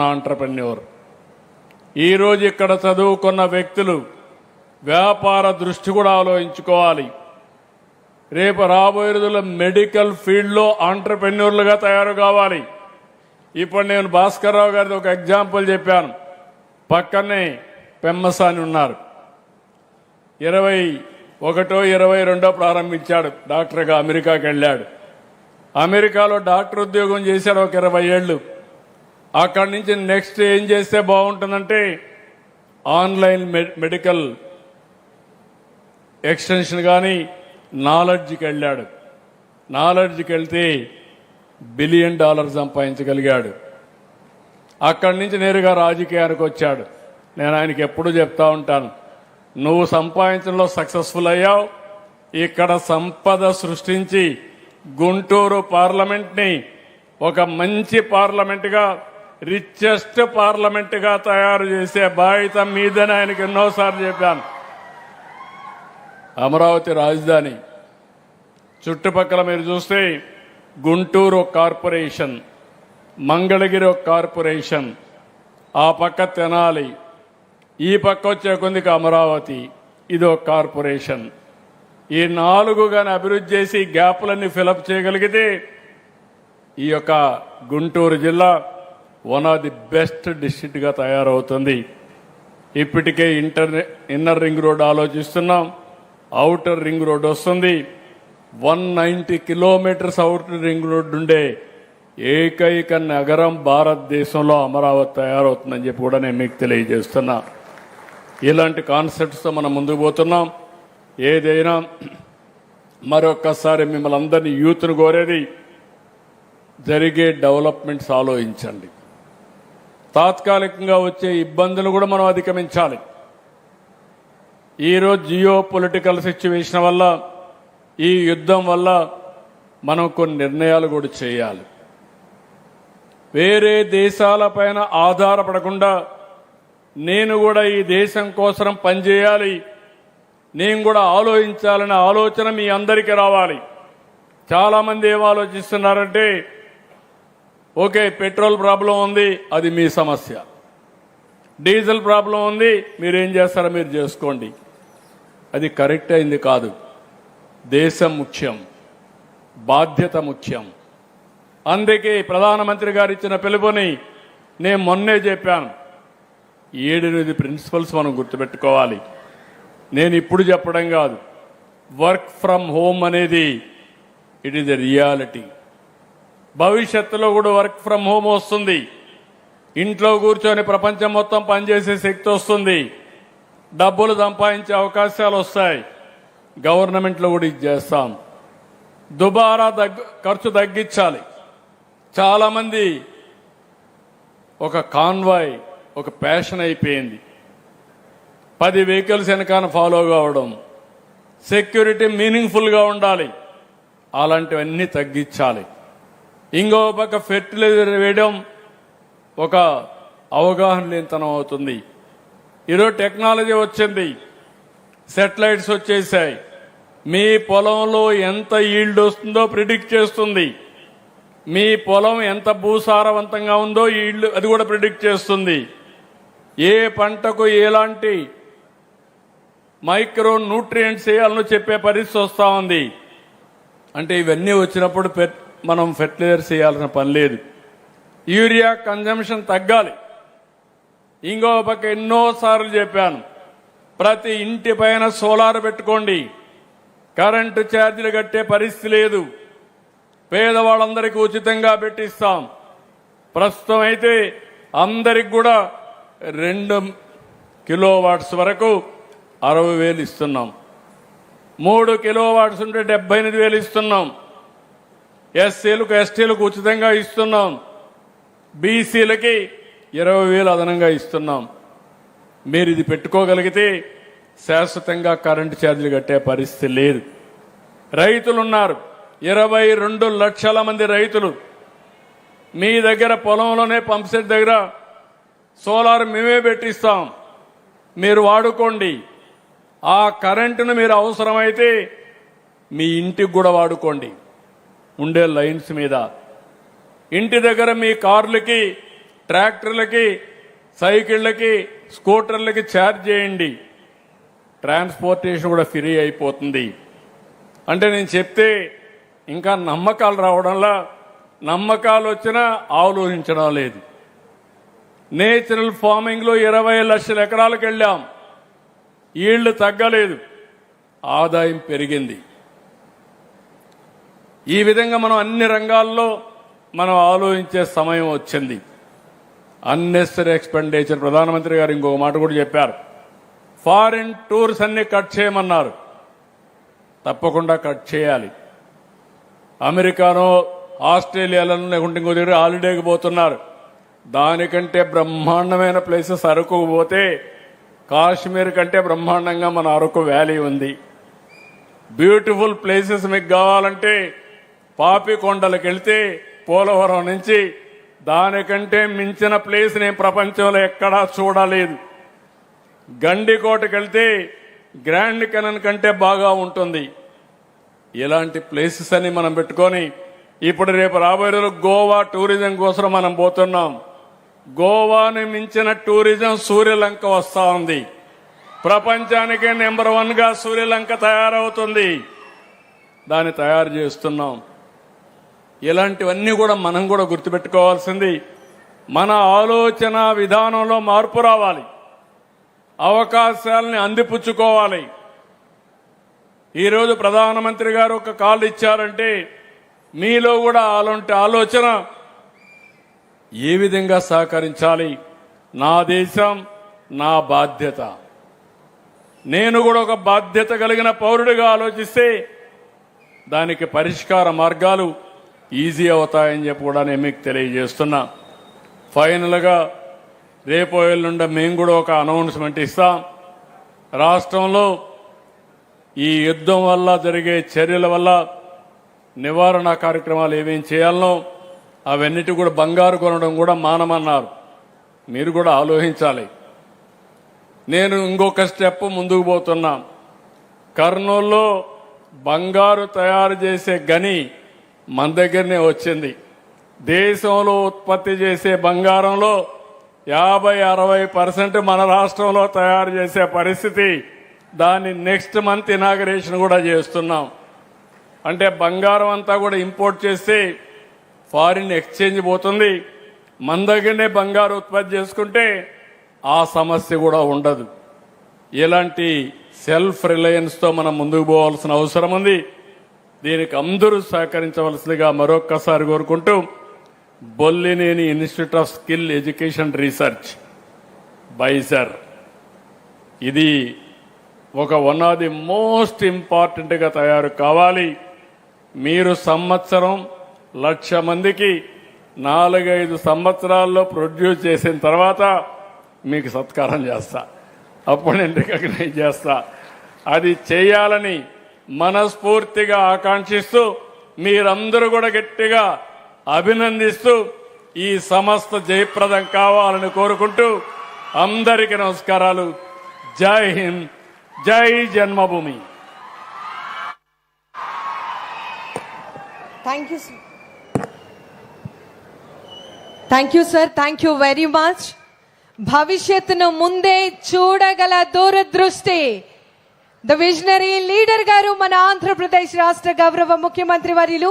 Entrepreneur ఈరోజు ఇక్కడ చదువుకున్న వ్యక్తులు వ్యాపార దృష్టి కూడా ఆలోచించుకోవాలి. రేపు రాబోయే రోజుల్లో మెడికల్ ఫీల్డ్లో ఆంట్రప్రెన్యూర్లుగా తయారు కావాలి. ఇప్పుడు నేను భాస్కర్రావు గారిది ఒక ఎగ్జాంపుల్ చెప్పాను. పక్కనే పెమ్మసాని ఉన్నారు. 21 22 ప్రారంభించాడు. డాక్టర్గా అమెరికాకి వెళ్ళాడు. అమెరికాలో డాక్టర్ ఉద్యోగం చేశాడు ఒక 20 ఏళ్ళు. అక్కడి నుంచి నెక్స్ట్ ఏం చేస్తే బాగుంటుందంటే ఆన్లైన్ మెడికల్ ఎక్స్టెన్షన్ కానీ నాలెడ్జ్కి వెళ్ళాడు. నాలెడ్జ్కి వెళ్తే $1 బిలియన్ సంపాదించగలిగాడు. అక్కడి నుంచి నేరుగా రాజకీయానికి వచ్చాడు. నేను ఆయనకి ఎప్పుడూ చెప్తా ఉంటాను, నువ్వు సంపాదించడంలో సక్సెస్ఫుల్ అయ్యావు. ఇక్కడ సంపద సృష్టించి గుంటూరు పార్లమెంట్ని ఒక మంచి పార్లమెంటుగా, రిచెస్ట్ పార్లమెంటుగా తయారు చేసే బాధ్యత మీదని ఆయనకి ఎన్నోసార్లు చెప్పాను. అమరావతి రాజధాని చుట్టుపక్కల మీరు చూస్తే గుంటూరు ఒక కార్పొరేషన్, మంగళగిరి ఒక కార్పొరేషన్, ఆ పక్క తెనాలి, ఈ పక్క వచ్చే కొందికి అమరావతి, ఇది ఒక కార్పొరేషన్. ఈ 4 గాని అభివృద్ధి చేసి గ్యాప్లన్నీ ఫిలప్ చేయగలిగితే ఈ యొక్క గుంటూరు జిల్లా వన్ ఆఫ్ ది బెస్ట్ డిస్ట్రిక్ట్గా తయారవుతుంది. ఇప్పటికే ఇన్నర్ రింగ్ రోడ్ ఆలోచిస్తున్నాం. ఔటర్ రింగ్ రోడ్ వస్తుంది. 190 కిలోమీటర్స్ ఔటర్ రింగ్ రోడ్ ఉండే ఏకైక నగరం భారతదేశంలో అమరావతి తయారవుతుందని చెప్పి కూడా నేను మీకు తెలియజేస్తున్నా. ఇలాంటి కాన్సెప్ట్స్తో మనం ముందుకు పోతున్నాం. ఏదైనా మరొక్కసారి మిమ్మల్ని అందరినీ యూత్ను కోరేది, జరిగే డెవలప్మెంట్స్ ఆలోచించండి. తాత్కాలికంగా వచ్చే ఇబ్బందులు కూడా మనం అధిగమించాలి. ఈరోజు జియో పొలిటికల్ సిచ్యువేషన్ వల్ల, ఈ యుద్ధం వల్ల మనం కొన్ని నిర్ణయాలు కూడా చేయాలి. వేరే దేశాలపైన ఆధారపడకుండా నేను కూడా ఈ దేశం కోసం పనిచేయాలి, నేను కూడా ఆలోచించాలనే ఆలోచన మీ అందరికీ రావాలి. చాలామంది ఏం ఆలోచిస్తున్నారంటే, ఓకే పెట్రోల్ ప్రాబ్లం ఉంది, అది మీ సమస్య. డీజిల్ ప్రాబ్లం ఉంది, మీరేం చేస్తారో మీరు చేసుకోండి. అది కరెక్ట్ అయింది కాదు. దేశం ముఖ్యం, బాధ్యత ముఖ్యం. అందుకే ప్రధానమంత్రి గారు ఇచ్చిన పిలుపుని నేను మొన్నే చెప్పాను. 7-8 ప్రిన్సిపల్స్ మనం గుర్తుపెట్టుకోవాలి. నేను ఇప్పుడు చెప్పడం కాదు. వర్క్ ఫ్రమ్ హోమ్ అనేది ఇట్ ఈజ్ ఎ రియాలిటీ. భవిష్యత్తులో కూడా వర్క్ ఫ్రమ్ హోమ్ వస్తుంది. ఇంట్లో కూర్చొని ప్రపంచం మొత్తం పనిచేసే శక్తి వస్తుంది. డబ్బులు సంపాదించే అవకాశాలు వస్తాయి. గవర్నమెంట్లో కూడా ఇది చేస్తాం. దుబారా ఖర్చు తగ్గించాలి. చాలామంది ఒక కాన్వాయ్, ఒక ప్యాషన్ అయిపోయింది. 10 వెహికల్స్ వెనకాల ఫాలో కావడం, సెక్యూరిటీ మీనింగ్ఫుల్గా ఉండాలి. అలాంటివన్నీ తగ్గించాలి. ఇంకో పక్క ఫెర్టిలైజర్ వేయడం ఒక అవగాహన లేనితనం అవుతుంది. ఈరోజు టెక్నాలజీ వచ్చింది, సెటిలైట్స్ వచ్చేసాయి. మీ పొలంలో ఎంత ఈల్డ్ వస్తుందో ప్రిడిక్ట్ చేస్తుంది. మీ పొలం ఎంత భూసారవంతంగా ఉందో ఈల్డ్ అది కూడా ప్రిడిక్ట్ చేస్తుంది. ఏ పంటకు ఎలాంటి మైక్రో న్యూట్రియంట్స్ వేయాలని చెప్పే పరిస్థితి వస్తూ ఉంది. అంటే ఇవన్నీ వచ్చినప్పుడు మనం ఫెర్టిలైజర్స్ వేయాల్సిన పని లేదు. యూరియా కన్జంప్షన్ తగ్గాలి. ఇంకో పక్క ఎన్నోసార్లు చెప్పాను, ప్రతి ఇంటి పైన సోలార్ పెట్టుకోండి. కరెంటు ఛార్జీలు కట్టే పరిస్థితి లేదు. పేదవాళ్ళందరికీ ఉచితంగా పెట్టిస్తాం. ప్రస్తుతం అయితే అందరికి కూడా 2 కిలోవాట్స్ వరకు 60,000 ఇస్తున్నాం. 3 కిలోవాట్స్ ఉంటే 78,000 ఇస్తున్నాం. ఎస్సీలకు ఎస్టీలకు ఉచితంగా ఇస్తున్నాం. బీసీలకి 20,000 అదనంగా ఇస్తున్నాం. మీరు ఇది పెట్టుకోగలిగితే శాశ్వతంగా కరెంటు ఛార్జీలు కట్టే పరిస్థితి లేదు. రైతులున్నారు, 22 లక్షల మంది రైతులు. మీ దగ్గర పొలంలోనే పంప్ సెట్ దగ్గర సోలార్ మేమే పెట్టిస్తాం, మీరు వాడుకోండి. ఆ కరెంటును మీరు అవసరమైతే మీ ఇంటికి కూడా వాడుకోండి. ఉండే లైన్స్ మీద ఇంటి దగ్గర మీ కార్లకి ట్రాక్టర్లకి, సైకిళ్ళకి, స్కూటర్లకి ఛార్జ్ చేయండి. ట్రాన్స్పోర్టేషన్ కూడా ఫ్రీ అయిపోతుంది. అంటే నేను చెప్తే ఇంకా నమ్మకాలు రావడంలా, నమ్మకాలు వచ్చినా ఆలోచించడం లేదు. నేచురల్ ఫార్మింగ్లో 20 లక్షల ఎకరాలకు వెళ్ళాం. ఈళ్లు తగ్గలేదు, ఆదాయం పెరిగింది. ఈ విధంగా మనం అన్ని రంగాల్లో మనం ఆలోచించే సమయం వచ్చింది. అన్నెసరీ ఎక్స్పెండిచర్, ప్రధానమంత్రి గారు ఇంకొక మాట కూడా చెప్పారు. ఫారిన్ టూర్స్ అన్ని కట్ చేయమన్నారు. తప్పకుండా కట్ చేయాలి. అమెరికానో, ఆస్ట్రేలియాలోనో లేకుంటే ఇంకో దగ్గర హాలిడేకి పోతున్నారు. దానికంటే బ్రహ్మాండమైన ప్లేసెస్ అరకు పోతే కాశ్మీర్ కంటే బ్రహ్మాండంగా మన అరకు వ్యాలీ ఉంది. బ్యూటిఫుల్ ప్లేసెస్ మీకు కావాలంటే పాపికొండలకు వెళ్తే పోలవరం నుంచి దానికంటే మించిన ప్లేస్ నేను ప్రపంచంలో ఎక్కడా చూడలేదు. గండికోటకి వెళ్తే గ్రాండ్ కెనన్ కంటే బాగా ఉంటుంది. ఇలాంటి ప్లేసెస్ అని మనం పెట్టుకొని ఇప్పుడు రేపు రాబోయే రోజులు గోవా టూరిజం కోసం మనం పోతున్నాం. గోవాని మించిన టూరిజం సూర్యలంక వస్తా ఉంది. ప్రపంచానికే నెంబర్ 1గా సూర్యలంక తయారవుతుంది. దాన్ని తయారు చేస్తున్నాం. ఇలాంటివన్నీ కూడా మనం కూడా గుర్తుపెట్టుకోవాల్సింది. మన ఆలోచన విధానంలో మార్పు రావాలి. అవకాశాలని అందిపుచ్చుకోవాలి. ఈరోజు ప్రధానమంత్రి గారు ఒక కాల్ ఇచ్చారంటే మీలో కూడా అలాంటి ఆలోచన ఏ విధంగా సహకరించాలి, నా దేశం నా బాధ్యత, నేను కూడా ఒక బాధ్యత కలిగిన పౌరుడిగా ఆలోచిస్తే దానికి పరిష్కార మార్గాలు ఈజీ అవుతాయని చెప్పి కూడా నేను మీకు తెలియజేస్తున్నా. ఫైనల్గా రేపు ఎల్లుండి మేము కూడా ఒక అనౌన్స్మెంట్ ఇస్తాం. రాష్ట్రంలో ఈ యుద్ధం వల్ల జరిగే చర్యల వల్ల నివారణ కార్యక్రమాలు ఏమేం చేయాలనో అవన్నిటి కూడా బంగారు కొనడం కూడా మానమన్నారు. మీరు కూడా ఆలోచించాలి. నేను ఇంకొక స్టెప్ ముందుకు పోతున్నా. కర్నూలులో బంగారు తయారు చేసే గని మన దగ్గరనే వచ్చింది. దేశంలో ఉత్పత్తి చేసే బంగారంలో 50-60% మన రాష్ట్రంలో తయారు చేసే పరిస్థితి. దాన్ని నెక్స్ట్ మంత్ ఇనాగరేషన్ కూడా చేస్తున్నాం. అంటే బంగారం అంతా కూడా ఇంపోర్ట్ చేస్తే ఫారిన్ ఎక్స్చేంజ్ పోతుంది. మన దగ్గరనే బంగారు ఉత్పత్తి చేసుకుంటే ఆ సమస్య కూడా ఉండదు. ఇలాంటి సెల్ఫ్ రిలయన్స్తో మనం ముందుకు పోవాల్సిన అవసరం ఉంది. దీనికి అందరూ సహకరించవలసిందిగా మరొక్కసారి కోరుకుంటూ, Bollineni institute of skill education research బైజర్, ఇది ఒక వన్ ఆఫ్ ది మోస్ట్ ఇంపార్టెంట్గా తయారు కావాలి. మీరు సంవత్సరం 1,00,000 మందికి 4-5 సంవత్సరాల్లో ప్రొడ్యూస్ చేసిన తర్వాత మీకు సత్కారం చేస్తా. అప్పుడు నేను రికగ్నైజ్ చేస్తా. అది చేయాలని మనస్ఫూర్తిగా ఆకాంక్షిస్తూ మీరందరూ కూడా గట్టిగా అభినందిస్తూ ఈ సంస్థ జయప్రదం కావాలని కోరుకుంటూ అందరికీ నమస్కారాలు. జై హింద్, జై జన్మభూమి. Thank you, sir. Thank you, sir. Thank you very much. భవిష్యత్తును ముందే చూడగల దూరదృష్టి ద విజనరీ లీడర్ గారు మన ఆంధ్రప్రదేశ్ రాష్ట్ర గౌరవ ముఖ్యమంత్రి వర్యులు